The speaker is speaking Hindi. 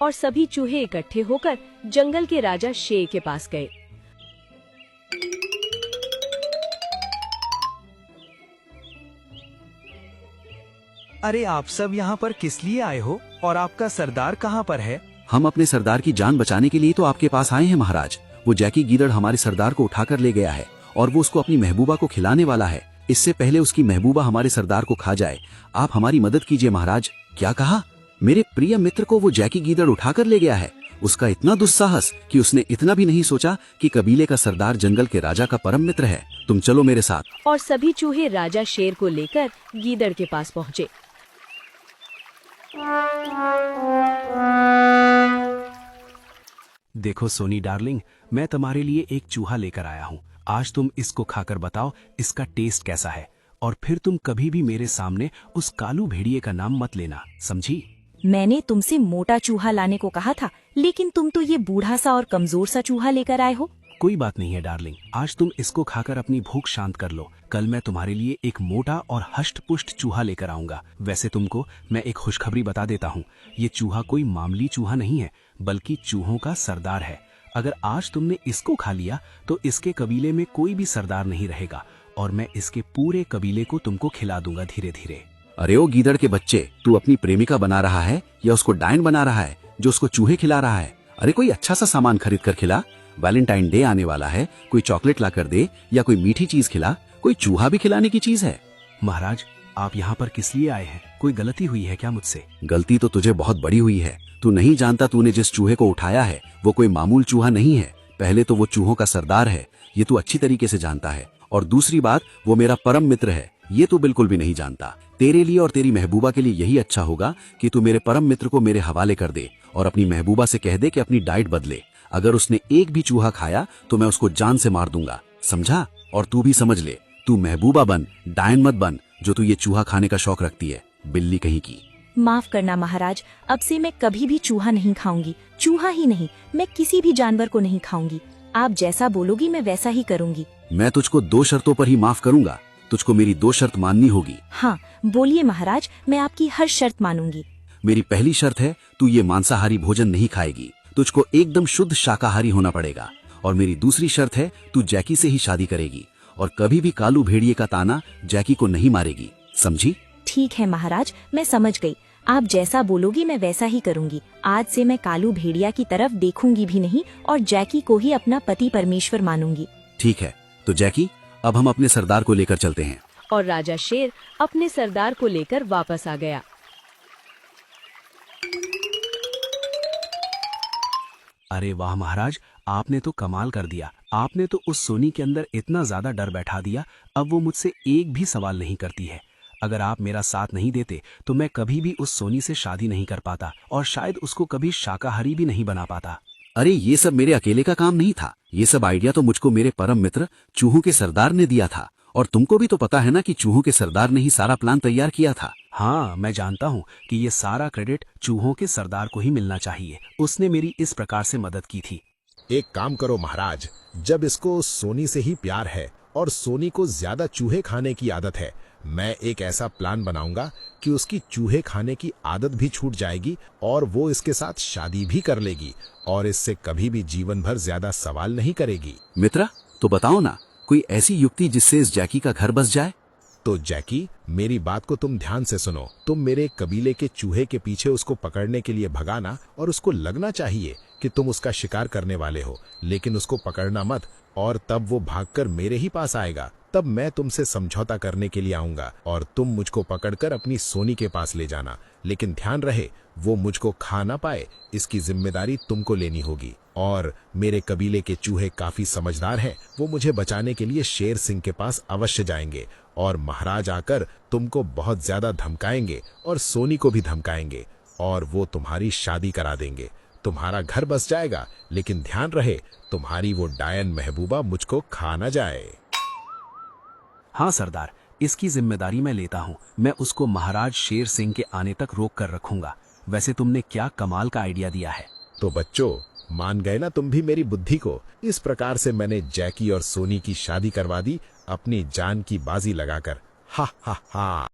और सभी चूहे इकट्ठे होकर जंगल के राजा शेर के पास गए। अरे आप सब यहाँ पर किस लिए आए हो और आपका सरदार कहाँ पर है? हम अपने सरदार की जान बचाने के लिए तो आपके पास आए हैं महाराज। वो जैकी गीदड़ हमारे सरदार को उठाकर ले गया है और वो उसको अपनी महबूबा को खिलाने वाला है। इससे पहले उसकी महबूबा हमारे सरदार को खा जाए, आप हमारी मदद कीजिए महाराज। क्या कहा? मेरे प्रिय मित्र को वो जैकी गीदड़ उठाकर ले गया है। उसका इतना दुस्साहस कि उसने इतना भी नहीं सोचा कि कबीले का सरदार जंगल के राजा का परम मित्र है। तुम चलो मेरे साथ। और सभी चूहे राजा शेर को लेकर गीदड़ के पास पहुँचे। देखो सोनी डार्लिंग, मैं तुम्हारे लिए एक चूहा लेकर आया हूँ। आज तुम इसको खाकर बताओ इसका टेस्ट कैसा है, और फिर तुम कभी भी मेरे सामने उस कालू भेड़िए का नाम मत लेना, समझी? मैंने तुमसे मोटा चूहा लाने को कहा था, लेकिन तुम तो ये बूढ़ा सा और कमजोर सा चूहा लेकर आए हो। कोई बात नहीं है डार्लिंग, आज तुम इसको खाकर अपनी भूख शांत कर लो। कल मैं तुम्हारे लिए एक मोटा और हष्ट पुष्ट चूहा लेकर आऊंगा। वैसे तुमको मैं एक खुशखबरी बता देता हूँ, ये चूहा कोई मामूली चूहा नहीं है, बल्कि चूहों का सरदार है। अगर आज तुमने इसको खा लिया तो इसके कबीले में कोई भी सरदार नहीं रहेगा और मैं इसके पूरे कबीले को तुमको खिला दूंगा धीरे धीरे। अरे ओ गीदड़ के बच्चे, तू अपनी प्रेमिका बना रहा है या उसको डायन बना रहा है जो उसको चूहे खिला रहा है? अरे कोई अच्छा सा सामान खरीद कर खिला। वैलेंटाइन डे आने वाला है, कोई चॉकलेट ला कर दे या कोई मीठी चीज खिला। कोई चूहा भी खिलाने की चीज है? महाराज, आप यहाँ पर किस लिए आए हैं? कोई गलती हुई है क्या मुझसे? गलती तो तुझे बहुत बड़ी हुई है। तू नहीं जानता तूने जिस चूहे को उठाया है वो कोई मामूल चूहा नहीं है। पहले तो वो चूहों का सरदार है, ये तू अच्छी तरीके से जानता है। और दूसरी बात, वो मेरा परम मित्र है, ये तू बिल्कुल भी नहीं जानता। तेरे लिए और तेरी महबूबा के लिए यही अच्छा होगा कि तू मेरे परम मित्र को मेरे हवाले कर दे और अपनी महबूबा से कह दे कि अपनी डाइट बदले। अगर उसने एक भी चूहा खाया तो मैं उसको जान से मार दूंगा, समझा? और तू भी समझ ले, तू महबूबा बन, डायन मत बन जो तू ये चूहा खाने का शौक रखती है, बिल्ली कहीं की। माफ करना महाराज, अब से मैं कभी भी चूहा नहीं खाऊंगी। चूहा ही नहीं, मैं किसी भी जानवर को नहीं खाऊंगी। आप जैसा बोलोगी मैं वैसा ही करूंगी। मैं तुझको 2 शर्तों पर ही माफ करूंगा। तुझको मेरी 2 शर्त माननी होगी। हाँ बोलिए महाराज, मैं आपकी हर शर्त मानूंगी। मेरी पहली शर्त है, तू ये मांसाहारी भोजन नहीं खाएगी। तुझको एकदम शुद्ध शाकाहारी होना पड़ेगा। और मेरी दूसरी शर्त है, तू जैकी से ही शादी करेगी और कभी भी कालू भेड़िए का ताना जैकी को नहीं मारेगी, समझी? ठीक है महाराज, मैं समझ गई। आप जैसा बोलोगी मैं वैसा ही करूंगी। आज से मैं कालू भेड़िया की तरफ देखूंगी भी नहीं और जैकी को ही अपना पति परमेश्वर मानूंगी। ठीक है, तो जैकी, अब हम अपने सरदार को लेकर चलते हैं। और राजा शेर अपने सरदार को लेकर वापस आ गया। अरे वाह महाराज, आपने तो कमाल कर दिया। आपने तो उस सोनी के अंदर इतना ज्यादा डर बैठा दिया, अब वो मुझसे एक भी सवाल नहीं करती है। अगर आप मेरा साथ नहीं देते तो मैं कभी भी उस सोनी से शादी नहीं कर पाता और शायद उसको कभी शाकाहारी भी नहीं बना पाता। अरे ये सब मेरे अकेले का काम नहीं था। ये सब आइडिया तो मुझको मेरे परम मित्र चूहों के सरदार ने दिया था। और तुमको भी तो पता है ना कि चूहों के सरदार ने ही सारा प्लान तैयार किया था। हाँ, मैं जानता हूँ कि ये सारा क्रेडिट चूहों के सरदार को ही मिलना चाहिए। उसने मेरी इस प्रकार से मदद की थी। एक काम करो महाराज, जब इसको सोनी से ही प्यार है और सोनी को ज्यादा चूहे खाने की आदत है, मैं एक ऐसा प्लान बनाऊंगा कि उसकी चूहे खाने की आदत भी छूट जाएगी और वो इसके साथ शादी भी कर लेगी और इससे कभी भी जीवन भर ज्यादा सवाल नहीं करेगी। मित्रा, तो बताओ ना कोई ऐसी युक्ति जिससे इस जैकी का घर बस जाए। तो जैकी, मेरी बात को तुम ध्यान से सुनो। तुम मेरे कबीले के चूहे के पीछे उसको पकड़ने के लिए भगाना और उसको लगना चाहिए कि तुम उसका शिकार करने वाले हो, लेकिन उसको पकड़ना मत। और तब वो भागकर मेरे ही पास आएगा, तब मैं तुमसे समझौता करने के लिए आऊंगा और तुम मुझको पकड़कर अपनी सोनी के पास ले जाना। लेकिन ध्यान रहे, वो मुझको खा ना पाए, इसकी जिम्मेदारी तुमको लेनी होगी। और मेरे कबीले के चूहे काफी समझदार हैं, वो मुझे बचाने के लिए शेर सिंह के पास अवश्य जाएंगे और महाराज आकर तुमको बहुत ज्यादा धमकाएंगे और सोनी को भी धमकाएंगे और वो तुम्हारी शादी करा देंगे। तुम्हारा घर बस जाएगा, लेकिन ध्यान रहे तुम्हारी वो डायन महबूबा मुझको खा ना जाए। हाँ सरदार, इसकी जिम्मेदारी मैं लेता हूँ। मैं उसको महाराज शेर सिंह के आने तक रोक कर रखूंगा। वैसे तुमने क्या कमाल का आइडिया दिया है। तो बच्चों, मान गए ना तुम भी मेरी बुद्धि को। इस प्रकार से मैंने जैकी और सोनी की शादी करवा दी, अपनी जान की बाजी लगाकर। हा हा हा।